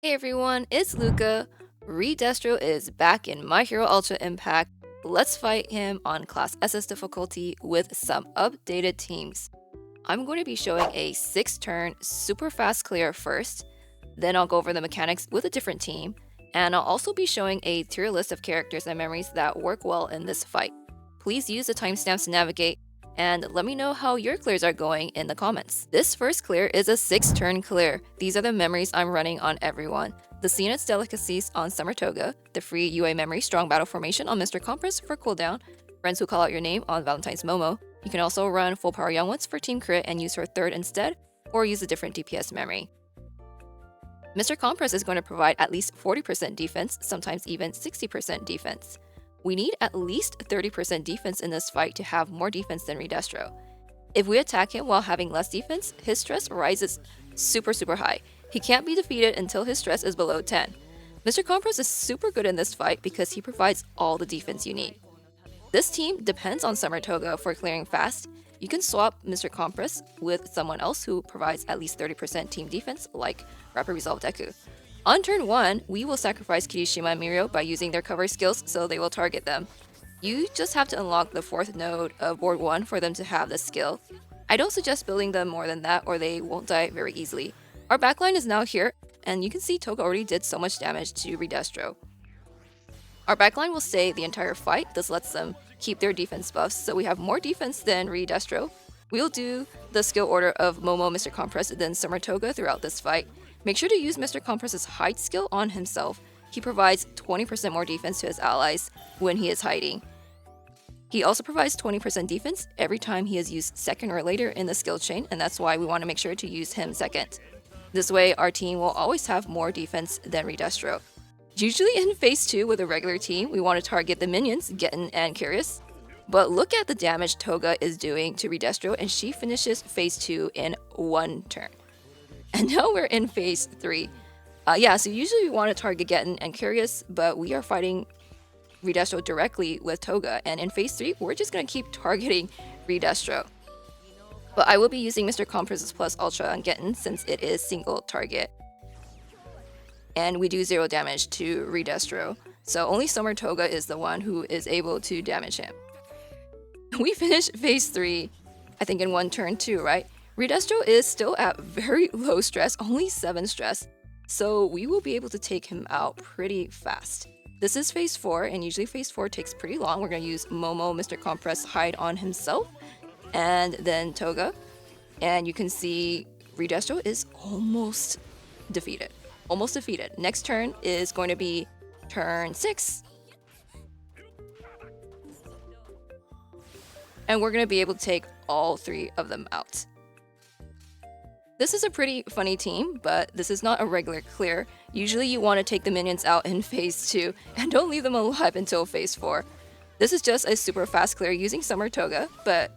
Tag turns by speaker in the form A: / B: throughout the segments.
A: Hey everyone, it's Luca. Re-Destro is back in My Hero Ultra Impact. Let's fight him on Class SS difficulty with some updated teams. I'm going to be showing a 6-turn super fast clear first, then I'll go over the mechanics with a different team, and I'll also be showing a tier list of characters and memories that work well in this fight. Please use the timestamps to navigate, and let me know how your clears are going in the comments. This first clear is a 6-turn clear. These are the memories I'm running on everyone. The Seanet's Delicacies on Summer Toga, the free UA memory Strong Battle Formation on Mr. Compress for cooldown, Friends Who Call Out Your Name on Valentine's Momo. You can also run Full Power Young Ones for Team Crit and use her third instead, or use a different DPS memory. Mr. Compress is going to provide at least 40% defense, sometimes even 60% defense. We need at least 30% defense in this fight to have more defense than Re-Destro. If we attack him while having less defense, his stress rises super high. He can't be defeated until his stress is below 10. Mr. Compress is super good in this fight because he provides all the defense you need. This team depends on Summer Toga for clearing fast. You can swap Mr. Compress with someone else who provides at least 30% team defense, like Rapid Resolve Deku. On turn 1, we will sacrifice Kirishima and Mirio by using their cover skills so they will target them. You just have to unlock the 4th node of board 1 for them to have this skill. I don't suggest building them more than that or they won't die very easily. Our backline is now here, and you can see Toga already did so much damage to Re-Destro. Our backline will stay the entire fight. This lets them keep their defense buffs, so we have more defense than Re-Destro. We'll do the skill order of Momo, Mr. Compress, then Summer Toga throughout this fight. Make sure to use Mr. Compress's hide skill on himself. He provides 20% more defense to his allies when he is hiding. He also provides 20% defense every time he is used second or later in the skill chain, and that's why we want to make sure to use him second. This way, our team will always have more defense than Re-Destro. Usually in phase 2 with a regular team, we want to target the minions, Getten and Curious. But look at the damage Toga is doing to Re-Destro, and she finishes phase 2 in 1 turn. And now we're in phase 3. So usually we want to target Getten and Curious, but we are fighting Re-Destro directly with Toga, and in phase 3, we're just going to keep targeting Re-Destro. But I will be using Mr. Compress's Plus Ultra on Getten since it is single target. And we do 0 damage to Re-Destro, so only Summer Toga is the one who is able to damage him. We finished phase 3, I think in 1 turn too, right? Re-Destro is still at very low stress, only 7 stress, so we will be able to take him out pretty fast. This is phase 4, and usually phase 4 takes pretty long. We're going to use Momo, Mr. Compress, hide on himself, and then Toga. And you can see Re-Destro is almost defeated. Next turn is going to be turn 6. And we're going to be able to take all 3 of them out. This is a pretty funny team, but this is not a regular clear. Usually you want to take the minions out in phase 2 and don't leave them alive until phase 4. This is just a super fast clear using Summer Toga, but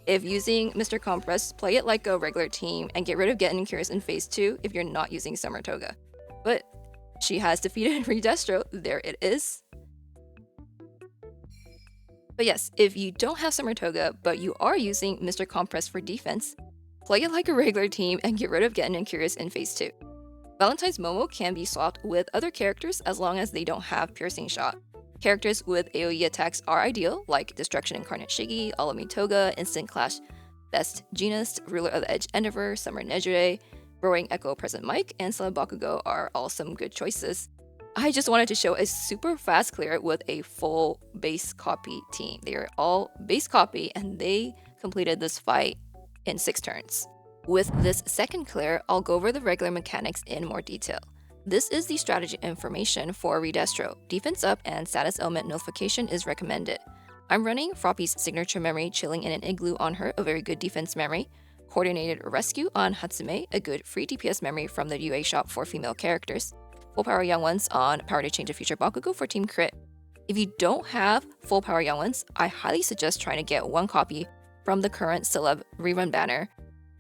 A: if using Mr. Compress, play it like a regular team and get rid of Getten and Curious in phase 2 if you're not using Summer Toga. But she has defeated Re-Destro, there it is. But yes, if you don't have Summer Toga, but you are using Mr. Compress for defense, play it like a regular team and get rid of Getten and Curious in phase 2. Valentine's Momo can be swapped with other characters as long as they don't have Piercing Shot. Characters with AoE attacks are ideal, like Destruction Incarnate Shiggy, Alami Toga, Instant Clash Best Genist, Ruler of the Edge Endeavor, Summer Nejire, Roaring Echo Present Mike, and Slum Bakugo are all some good choices. I just wanted to show a super fast clear with a full base copy team. They are all base copy and they completed this fight in 6 turns. With this second clear, I'll go over the regular mechanics in more detail. This is the strategy information for Re-Destro. Defense up and status element notification is recommended. I'm running Froppy's signature memory chilling in an igloo on her, a very good defense memory. Coordinated rescue on Hatsume, a good free DPS memory from the UA shop for female characters. Full Power Young Ones on Power to Change a Future Bakugo for Team Crit. If you don't have Full Power Young Ones, I highly suggest trying to get 1 copy from the current Celeb rerun banner.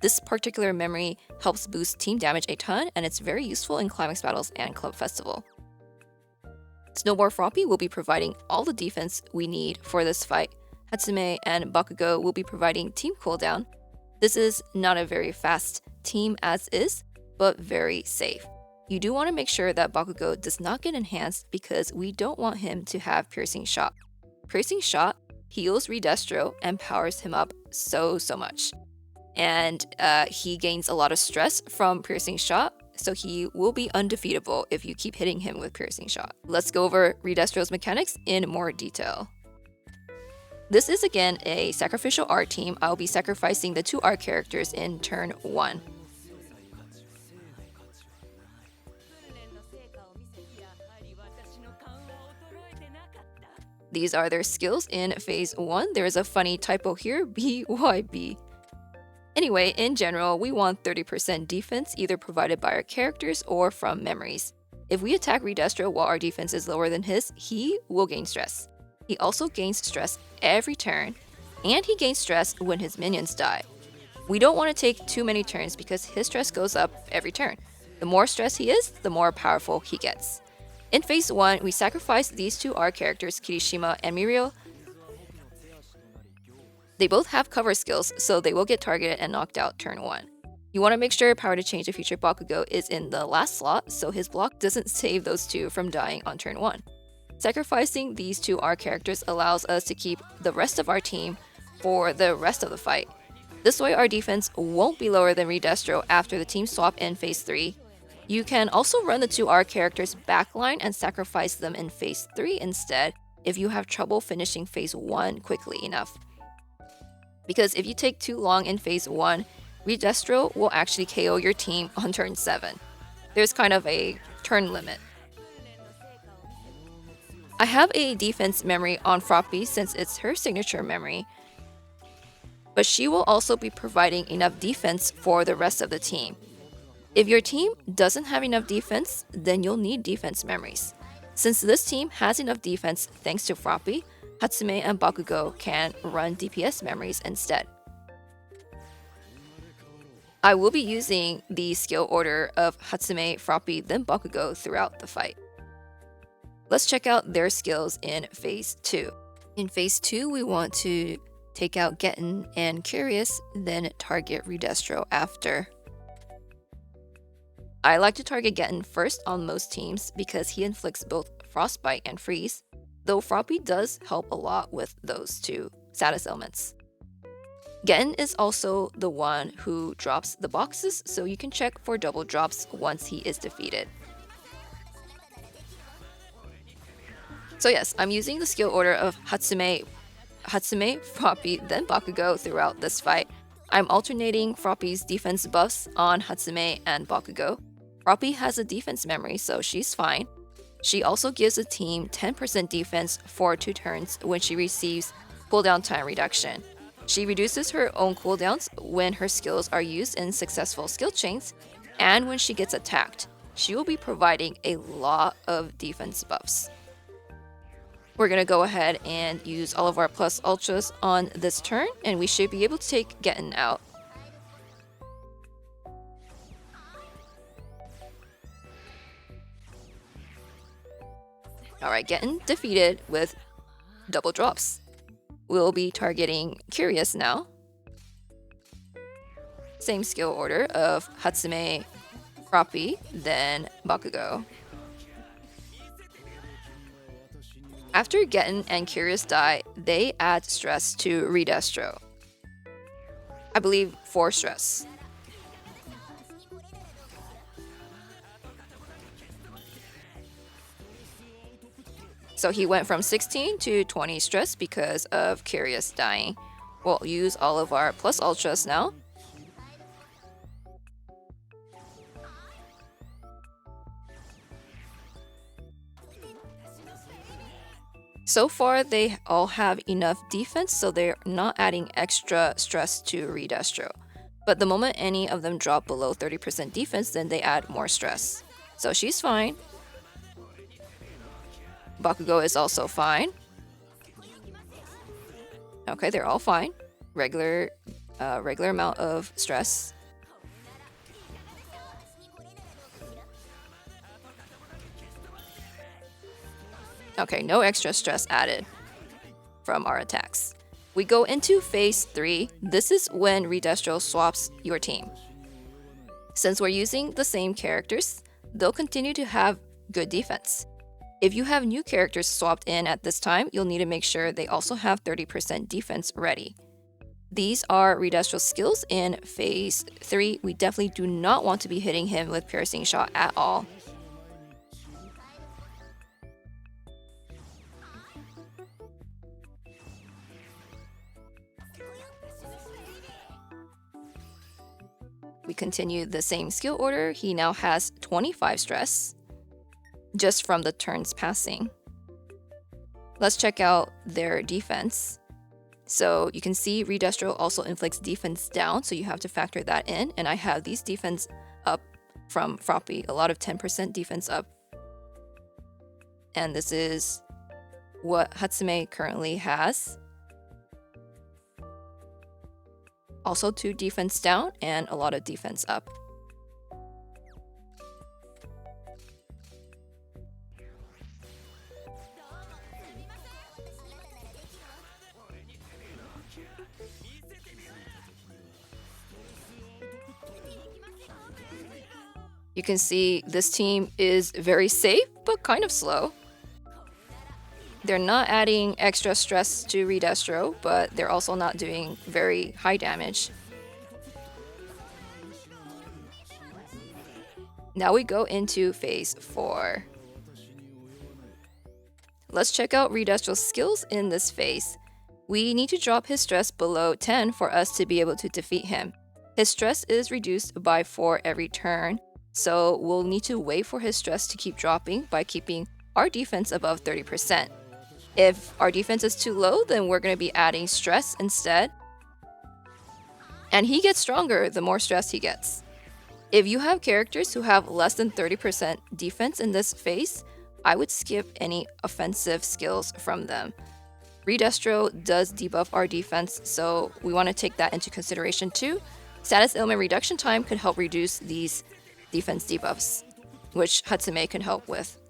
A: This particular memory helps boost team damage a ton, and it's very useful in Climax Battles and Club Festival. Snowboard Froppy will be providing all the defense we need for this fight. Hatsume and Bakugo will be providing team cooldown. This is not a very fast team as is, but very safe. You do want to make sure that Bakugo does not get enhanced because we don't want him to have Piercing Shot. Piercing Shot heals Re-Destro and powers him up so much. And he gains a lot of stress from Piercing Shot, so he will be undefeatable if you keep hitting him with Piercing Shot. Let's go over Re-Destro's mechanics in more detail. This is again a sacrificial art team. I'll be sacrificing the 2 art characters in turn 1. These are their skills in phase 1. There is a funny typo here, BYB. Anyway, in general, we want 30% defense either provided by our characters or from memories. If we attack Re-Destro while our defense is lower than his, he will gain stress. He also gains stress every turn, and he gains stress when his minions die. We don't want to take too many turns because his stress goes up every turn. The more stress he is, the more powerful he gets. In phase 1, we sacrifice these 2 art characters, Kirishima and Mirio. They both have cover skills, so they will get targeted and knocked out turn 1. You want to make sure Power to Change the Future Bakugo is in the last slot, so his block doesn't save those 2 from dying on turn 1. Sacrificing these 2 art characters allows us to keep the rest of our team for the rest of the fight. This way our defense won't be lower than Re-Destro after the team swap in phase 3. You can also run the 2 art characters backline and sacrifice them in phase 3 instead if you have trouble finishing phase 1 quickly enough. Because if you take too long in phase 1, Re-Destro will actually KO your team on turn 7. There's kind of a turn limit. I have a defense memory on Froppy since it's her signature memory, but she will also be providing enough defense for the rest of the team. If your team doesn't have enough defense, then you'll need defense memories. Since this team has enough defense thanks to Froppy, Hatsume and Bakugo can run DPS memories instead. I will be using the skill order of Hatsume, Froppy, then Bakugo throughout the fight. Let's check out their skills in phase 2. In phase 2, we want to take out Getten and Curious, then target Re-Destro after. I like to target Getten first on most teams because he inflicts both Frostbite and Freeze, though Froppy does help a lot with those 2 status elements. Getten is also the one who drops the boxes, so you can check for double drops once he is defeated. So yes, I'm using the skill order of Hatsume, Froppy, then Bakugo throughout this fight. I'm alternating Froppy's defense buffs on Hatsume and Bakugo. Froppy has a defense memory, so she's fine. She also gives the team 10% defense for 2 turns when she receives cooldown time reduction. She reduces her own cooldowns when her skills are used in successful skill chains, and when she gets attacked. She will be providing a lot of defense buffs. We're going to go ahead and use all of our plus ultras on this turn, and we should be able to take Getten out. Alright, Getten defeated with double drops. We'll be targeting Curious now. Same skill order of Hatsume, Froppy, then Bakugo. After Getten and Curious die, they add stress to Re-Destro. I believe 4 stress. So he went from 16 to 20 stress because of Curious dying. We'll use all of our plus ultras now. So far, they all have enough defense, so they're not adding extra stress to Re-Destro. But the moment any of them drop below 30% defense, then they add more stress. So she's fine. Bakugo is also fine. Okay, they're all fine. Regular amount of stress. Okay, no extra stress added from our attacks. We go into phase 3. This is when Re-Destro swaps your team. Since we're using the same characters, they'll continue to have good defense. If you have new characters swapped in at this time, you'll need to make sure they also have 30% defense ready. These are Re-Destro's skills in Phase 3. We definitely do not want to be hitting him with Piercing Shot at all. We continue the same skill order. He now has 25 stress, just from the turns passing. Let's check out their defense. So you can see Re-Destro also inflicts defense down, so you have to factor that in. And I have these defense up from Froppy, a lot of 10% defense up. And this is what Hatsume currently has. Also 2 defense down and a lot of defense up. You can see this team is very safe, but kind of slow. They're not adding extra stress to Re-Destro, but they're also not doing very high damage. Now we go into Phase 4. Let's check out Re-Destro's skills in this phase. We need to drop his stress below 10 for us to be able to defeat him. His stress is reduced by 4 every turn, so we'll need to wait for his stress to keep dropping by keeping our defense above 30%. If our defense is too low, then we're going to be adding stress instead. And he gets stronger the more stress he gets. If you have characters who have less than 30% defense in this phase, I would skip any offensive skills from them. Re-Destro does debuff our defense, so we want to take that into consideration too. Status ailment reduction time could help reduce these defense debuffs, which Hatsume can help with.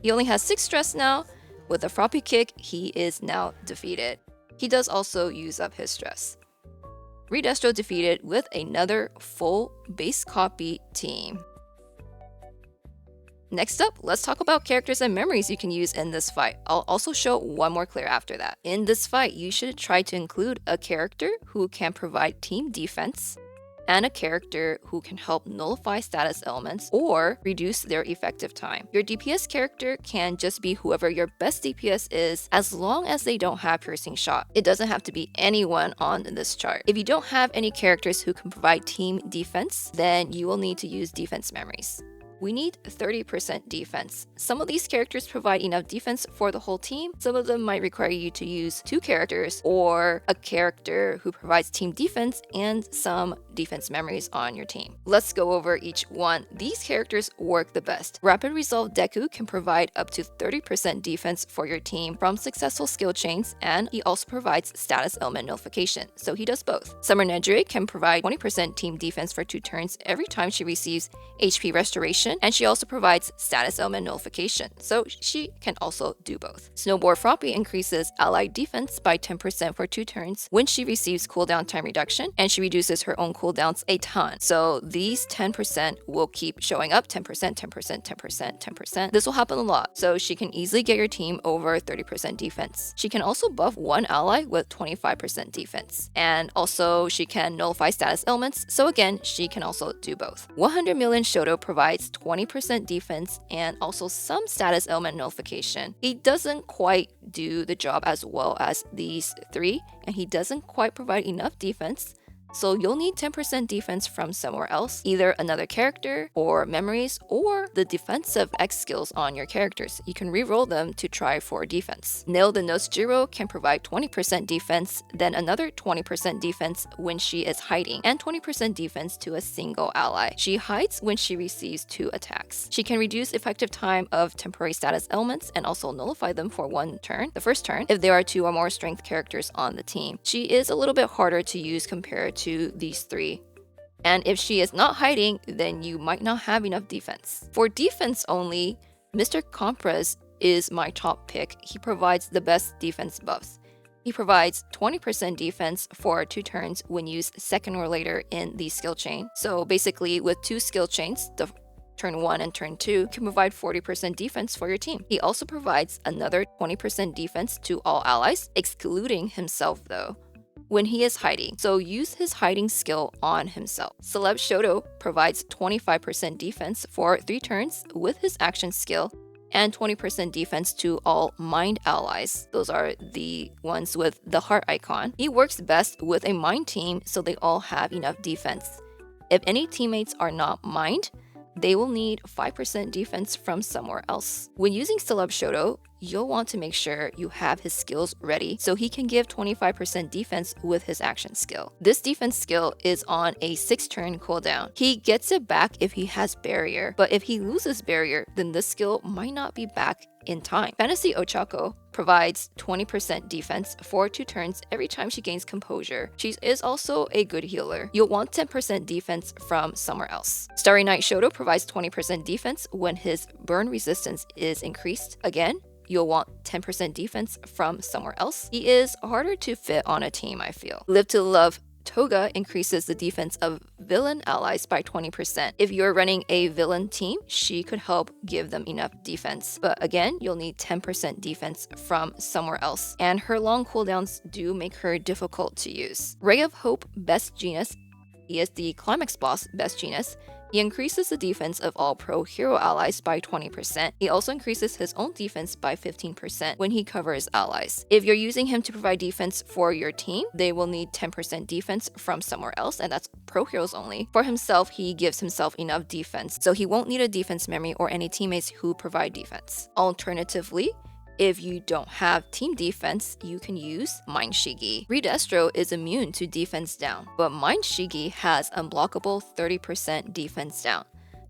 A: He only has 6 stress now. With a Froppy kick, he is now defeated. He does also use up his stress. Re-Destro defeated with another full base copy team. Next up, let's talk about characters and memories you can use in this fight. I'll also show one more clear after that. In this fight, you should try to include a character who can provide team defense, and a character who can help nullify status elements or reduce their effective time. Your DPS character can just be whoever your best DPS is, as long as they don't have Piercing Shot. It doesn't have to be anyone on this chart. If you don't have any characters who can provide team defense, then you will need to use defense memories. We need 30% defense. Some of these characters provide enough defense for the whole team. Some of them might require you to use 2 characters or a character who provides team defense and some defense memories on your team. Let's go over each one. These characters work the best. Rapid Resolve Deku can provide up to 30% defense for your team from successful skill chains, and he also provides status element nullification, so he does both. Summer Nedre can provide 20% team defense for 2 turns every time she receives HP restoration, and she also provides status element nullification, so she can also do both. Snowboard Froppy increases allied defense by 10% for 2 turns when she receives cooldown time reduction, and she reduces her own cooldowns a ton. So these 10% will keep showing up, 10%, 10%, 10%, 10%. This will happen a lot, so she can easily get your team over 30% defense. She can also buff one ally with 25% defense, and also she can nullify status elements, so again, she can also do both. 100 million Shoto provides 20% defense and also some status element nullification. He doesn't quite do the job as well as these 3, and he doesn't quite provide enough defense. So you'll need 10% defense from somewhere else, either another character or memories or the defensive X skills on your characters. You can re-roll them to try for defense. Nail the Nose Jiro can provide 20% defense, then another 20% defense when she is hiding, and 20% defense to a single ally. She hides when she receives 2 attacks. She can reduce effective time of temporary status elements and also nullify them for 1 turn, the first turn, if there are 2 or more strength characters on the team. She is a little bit harder to use compared to these 3. And if she is not hiding, then you might not have enough defense. For defense only, Mr. Compress is my top pick. He provides the best defense buffs. He provides 20% defense for 2 turns when used second or later in the skill chain. So basically with 2 skill chains, the turn 1 and turn 2 can provide 40% defense for your team. He also provides another 20% defense to all allies, excluding himself though, when he is hiding, so use his hiding skill on himself. Celeb Shoto provides 25% defense for 3 turns with his action skill, and 20% defense to all mind allies. Those are the ones with the heart icon. He works best with a mind team, so they all have enough defense. If any teammates are not mind, they will need 5% defense from somewhere else. When using Celeb Shoto, you'll want to make sure you have his skills ready so he can give 25% defense with his action skill. This defense skill is on a 6-turn cooldown. He gets it back if he has barrier, but if he loses barrier, then this skill might not be back in time. Fantasy Ochako provides 20% defense for 2 turns every time she gains composure. She is also a good healer. You'll want 10% defense from somewhere else. Starry Night Shoto provides 20% defense when his burn resistance is increased. Again, you'll want 10% defense from somewhere else. He is harder to fit on a team, I feel. Live to Love Toga increases the defense of villain allies by 20%. If you're running a villain team, she could help give them enough defense. But again, you'll need 10% defense from somewhere else. And her long cooldowns do make her difficult to use. Ray of Hope Best Genius. He is the Climax boss Best Genius. He increases the defense of all pro hero allies by 20%. He also increases his own defense by 15% when he covers allies. If you're using him to provide defense for your team, they will need 10% defense from somewhere else, and that's pro heroes only. For himself, he gives himself enough defense, so he won't need a defense memory or any teammates who provide defense. Alternatively, if you don't have team defense, you can use Mind Shigi. Re-Destro is immune to defense down, but Mind Shigi has unblockable 30% defense down.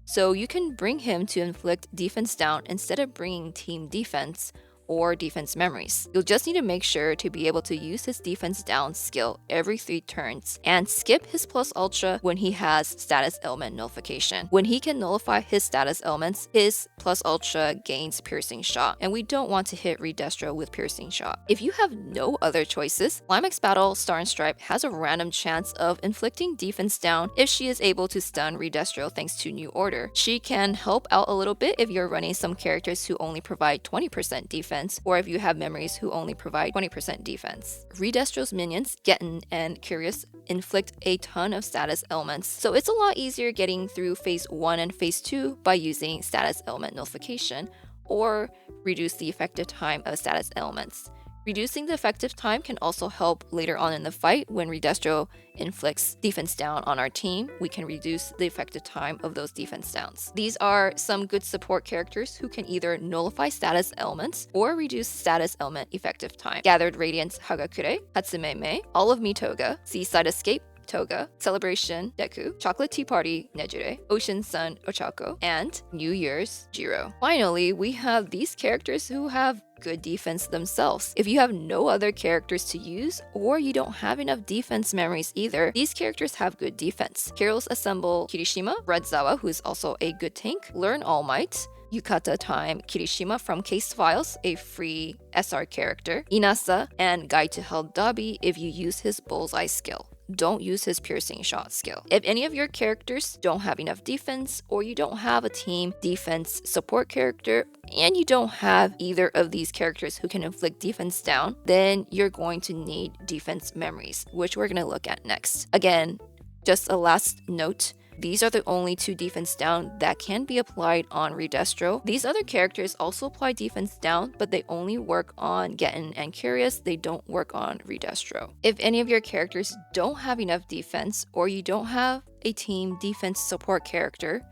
A: So you can bring him to inflict defense down instead of bringing team defense or defense memories. You'll just need to make sure to be able to use his defense down skill every 3 turns and skip his plus ultra when he has status element nullification. When he can nullify his status elements, his plus ultra gains piercing shot, and we don't want to hit Re-Destro with piercing shot. If you have no other choices, Climax Battle Star and Stripe has a random chance of inflicting defense down if she is able to stun Re-Destro thanks to New Order. She can help out a little bit if you're running some characters who only provide 20% defense, or if you have memories who only provide 20% defense. Re-Destro's minions, Getten and Curious, inflict a ton of status elements, so it's a lot easier getting through phase 1 and phase 2 by using status element nullification, or reduce the effective time of status elements. Reducing the effective time can also help later on in the fight when Re-Destro inflicts defense down on our team. We can reduce the effective time of those defense downs. These are some good support characters who can either nullify status elements or reduce status element effective time. Gathered Radiance Hagakure, Hatsume Mei, All of Me Toga, Seaside Escape Toga, Celebration Deku, Chocolate Tea Party Nejire, Ocean Sun Ochako, and New Year's Jiro. Finally, we have these characters who have good defense themselves. If you have no other characters to use, or you don't have enough defense memories either, these characters have good defense. Heroes assemble Kirishima, Red Zawa, who is also a good tank, Learn All Might, Yukata Time Kirishima from Case Files, a free SR character, Inasa, and Guide to Hell Dabi if you use his Bullseye skill. Don't use his piercing shot skill. If any of your characters don't have enough defense, or you don't have a team defense support character, and you don't have either of these characters who can inflict defense down, then you're going to need defense memories, which we're going to look at next. Again, just a last note, these are the only 2 defense down that can be applied on Re-Destro. These other characters also apply defense down, but they only work on Getten and Curious. They don't work on Re-Destro. If any of your characters don't have enough defense, or you don't have a team defense support character,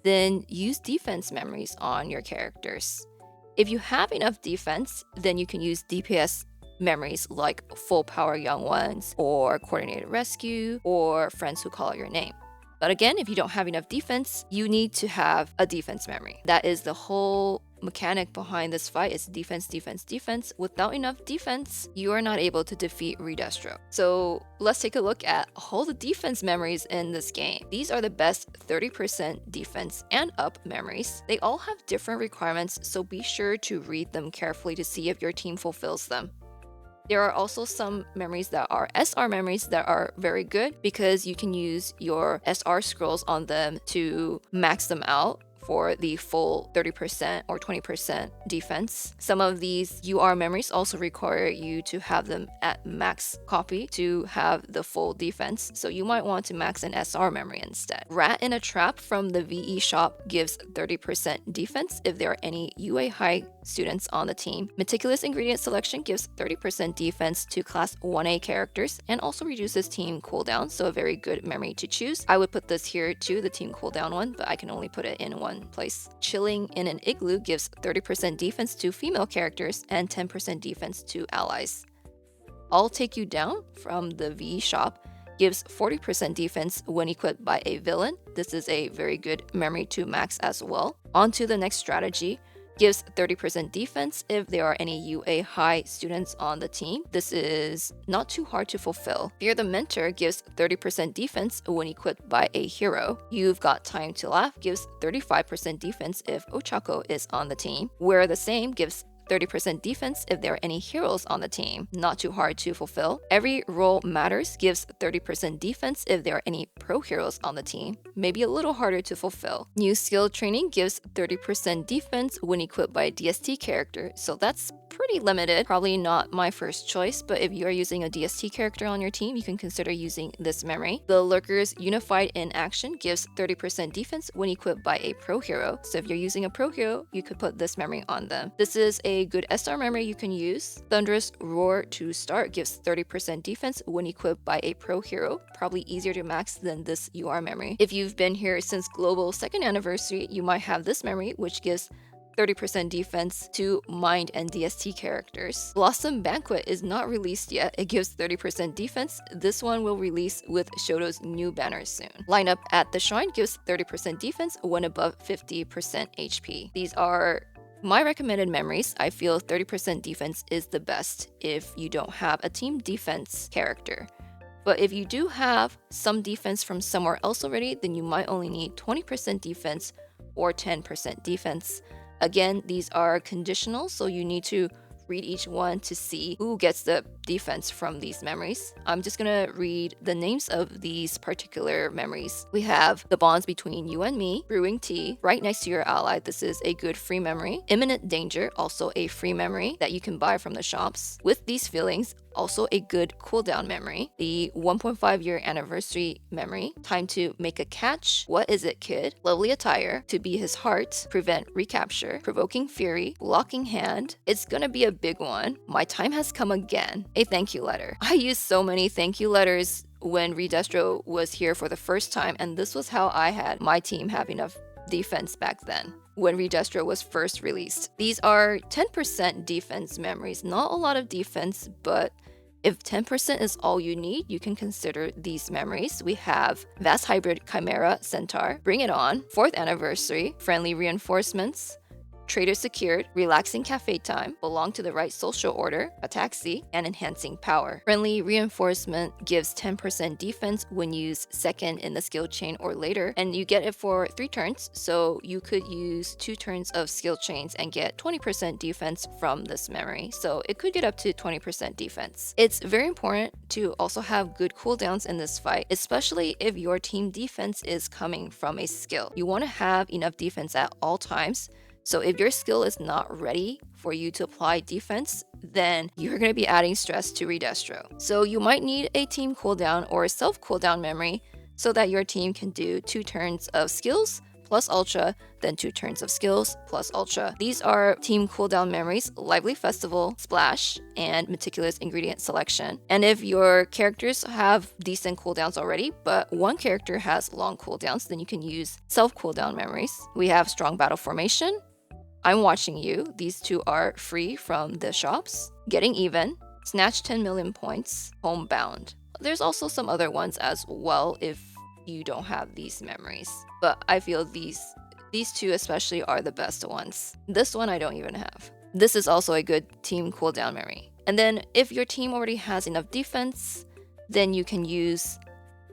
A: then use defense memories on your characters. If you have enough defense, then you can use DPS memories like Full Power Young Ones, or Coordinated Rescue, or Friends Who Call Out Your Name. But again, if you don't have enough defense, you need to have a defense memory. That is the whole mechanic behind this fight, is defense, defense, defense. Without enough defense, you are not able to defeat Re-Destro. So let's take a look at all the defense memories in this game. These are the best 30% defense and up memories. They all have different requirements, so be sure to read them carefully to see if your team fulfills them. There are also some memories that are SR memories that are very good because you can use your SR scrolls on them to max them out for the full 30% or 20% defense. Some of these UR memories also require you to have them at max copy to have the full defense, so you might want to max an SR memory instead. Rat in a Trap from the VE shop gives 30% defense if there are any UA high students on the team. Meticulous ingredient selection gives 30% defense to class 1A characters and also reduces team cooldown, so a very good memory to choose. I would put this here too, the team cooldown one, but I can only put it in one place. Chilling in an Igloo gives 30% defense to female characters and 10% defense to allies. I'll Take You Down from the VE shop gives 40% defense when equipped by a villain. This is a very good memory to max as well. On to the next strategy. Gives 30% defense if there are any UA high students on the team. This is not too hard to fulfill. Fear the Mentor gives 30% defense when equipped by a hero. You've Got Time to Laugh gives 35% defense if Ochako is on the team. Wear the Same gives 30% defense if there are any heroes on the team. Not too hard to fulfill. Every Role Matters gives 30% defense if there are any pro heroes on the team. Maybe a little harder to fulfill. New Skill Training gives 30% defense when equipped by a DST character, so that's pretty limited. Probably not my first choice, but if you are using a DST character on your team, you can consider using this memory. The Lurkers Unified in Action gives 30% defense when equipped by a pro hero, so if you're using a pro hero, you could put this memory on them. This is a good SR memory you can use. Thunderous Roar to Start gives 30% defense when equipped by a pro hero, probably easier to max than this UR memory. If you've been here since Global 2nd Anniversary, you might have this memory, which gives 30% defense to Mind and DST characters. Blossom Banquet is not released yet. It gives 30% defense. This one will release with Shoto's new banner soon. Lineup at the Shrine gives 30% defense when above 50% HP. These are my recommended memories. I feel 30% defense is the best if you don't have a team defense character. But if you do have some defense from somewhere else already, then you might only need 20% defense or 10% defense. Again, these are conditional, so you need to read each one to see who gets the defense from these memories. I'm just gonna read the names of these particular memories. We have The Bonds Between You and Me, Brewing Tea, Right Next to Your Ally. This is a good free memory. Imminent Danger, also a free memory that you can buy from the shops. With These Feelings, also a good cooldown memory. The 1.5-year anniversary memory. Time to Make a Catch. What Is It, Kid? Lovely Attire. To Be His Heart. Prevent Recapture. Provoking Fury. Blocking Hand. It's gonna be a big one. My Time Has Come Again. A thank you letter. I used so many thank you letters when Re-Destro was here for the first time, and this was how I had my team have enough defense back then when Re-Destro was first released. These are 10% defense memories. Not a lot of defense, but if 10% is all you need, you can consider these memories. We have Vast Hybrid Chimera Centaur, Bring It On, 4th Anniversary, Friendly Reinforcements, Trader Secured, Relaxing Cafe Time, Belong to the Right Social Order, A Taxi, and Enhancing Power. Friendly Reinforcement gives 10% defense when used second in the skill chain or later, and you get it for 3 turns, so you could use 2 turns of skill chains and get 20% defense from this memory, so it could get up to 20% defense. It's very important to also have good cooldowns in this fight, especially if your team defense is coming from a skill. You want to have enough defense at all times. So if your skill is not ready for you to apply defense, then you're going to be adding stress to Re-Destro. So you might need a team cooldown or a self cooldown memory so that your team can do 2 turns of skills plus ultra, then 2 turns of skills plus ultra. These are team cooldown memories: Lively Festival, Splash, and Meticulous Ingredient Selection. And if your characters have decent cooldowns already, but one character has long cooldowns, then you can use self cooldown memories. We have Strong Battle Formation, I'm Watching You. These 2 are free from the shops. Getting Even, Snatch 10 million points, Homebound. There's also some other ones as well if you don't have these memories, but I feel these 2 especially are the best ones. This one I don't even have. This is also a good team cooldown memory. And then if your team already has enough defense, then you can use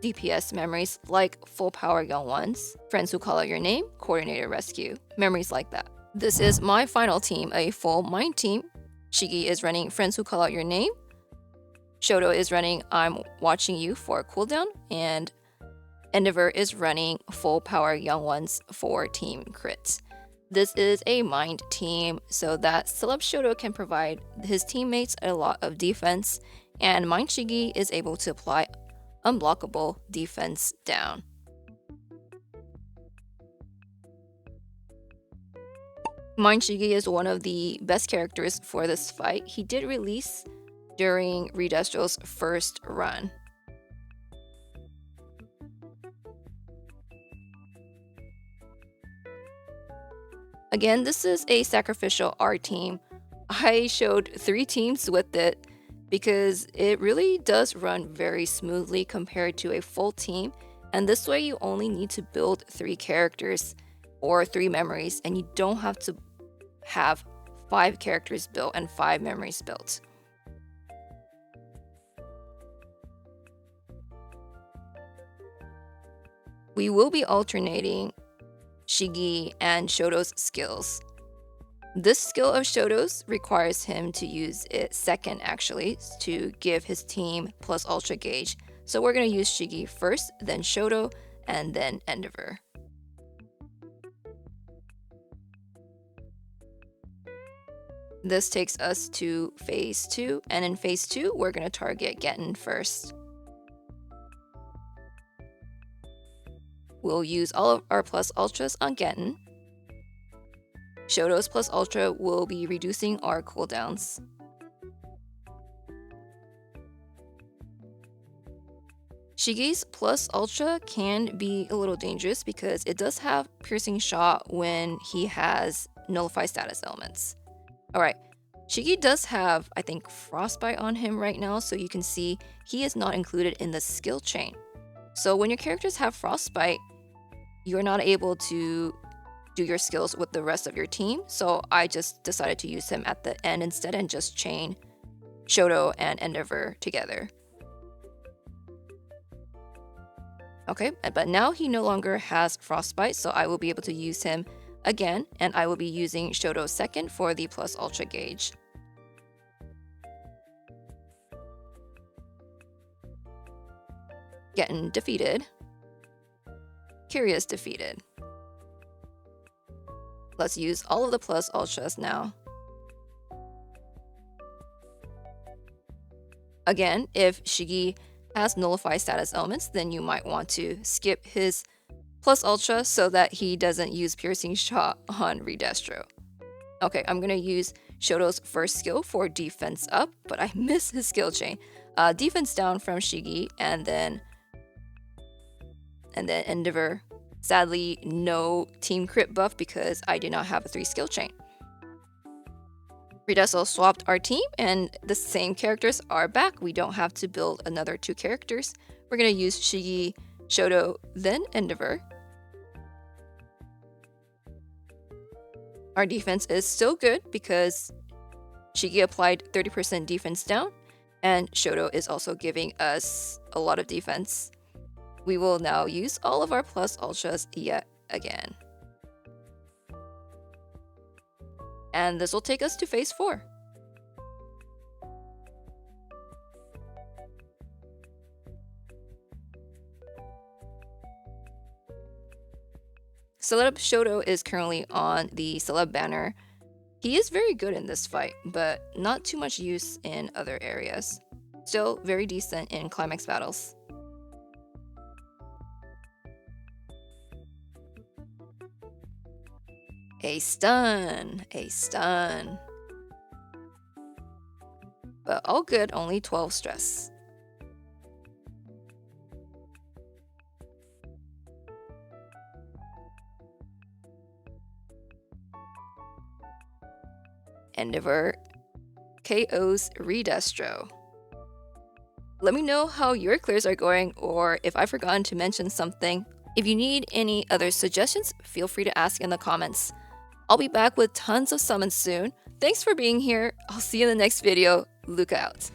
A: DPS memories like Full Power Gun ones, Friends Who Call Out Your Name, Coordinated Rescue, memories like that. This is my final team, a full Mind team. Shigi is running Friends Who Call Out Your Name. Shoto is running I'm Watching You for cooldown. And Endeavor is running full power Young Ones for Team Crit. This is a mind team so that Celeb Shoto can provide his teammates a lot of defense, and Mind Shigi is able to apply unblockable defense down. Mind Shigi is one of the best characters for this fight. He did release during Re-Destro's first run. Again, this is a sacrificial R team. I showed 3 teams with it because it really does run very smoothly compared to a full team, and this way you only need to build 3 characters or 3 memories, and you don't have to have 5 characters built and 5 memories built. We will be alternating Shigi and Shoto's skills. This skill of Shoto's requires him to use it second actually to give his team plus Ultra Gauge. So we're going to use Shigi first, then Shoto, and then Endeavor. This takes us to phase 2, and in phase 2 we're going to target Getten first. We'll use all of our plus ultras on Getten. Shoto's plus ultra will be reducing our cooldowns. Shigi's plus ultra can be a little dangerous because it does have piercing shot when he has nullify status elements. Alright, Shigi does have, I think, frostbite on him right now, so you can see he is not included in the skill chain. So when your characters have frostbite, you're not able to do your skills with the rest of your team, so I just decided to use him at the end instead and just chain Shoto and Endeavor together. Okay, but now he no longer has frostbite, so I will be able to use him again, and I will be using Shoto second for the plus ultra gauge. Getting defeated. Curious defeated. Let's use all of the plus ultras now. Again, if Shigi has nullify status elements, then you might want to skip his plus ultra so that he doesn't use piercing shot on Re-Destro. Okay, I'm gonna use Shoto's first skill for defense up, but I miss his skill chain. Defense down from Shigi, and then Endeavor. Sadly, no team crit buff because I did not have a 3 skill chain. Re-Destro swapped our team, and the same characters are back. We don't have to build another 2 characters. We're gonna use Shigi, Shoto, then Endeavor. Our defense is still good because Shigi applied 30% defense down, and Shoto is also giving us a lot of defense. We will now use all of our plus ultras yet again. And this will take us to phase 4. Celeb Shoto is currently on the Celeb banner. He is very good in this fight, but not too much use in other areas. Still very decent in climax battles. A stun. But all good, only 12 stress. Endeavor KOs Re-Destro. Let me know how your clears are going, or if I've forgotten to mention something. If you need any other suggestions, feel free to ask in the comments. I'll be back with tons of summons soon. Thanks for being here. I'll see you in the next video. Luca out.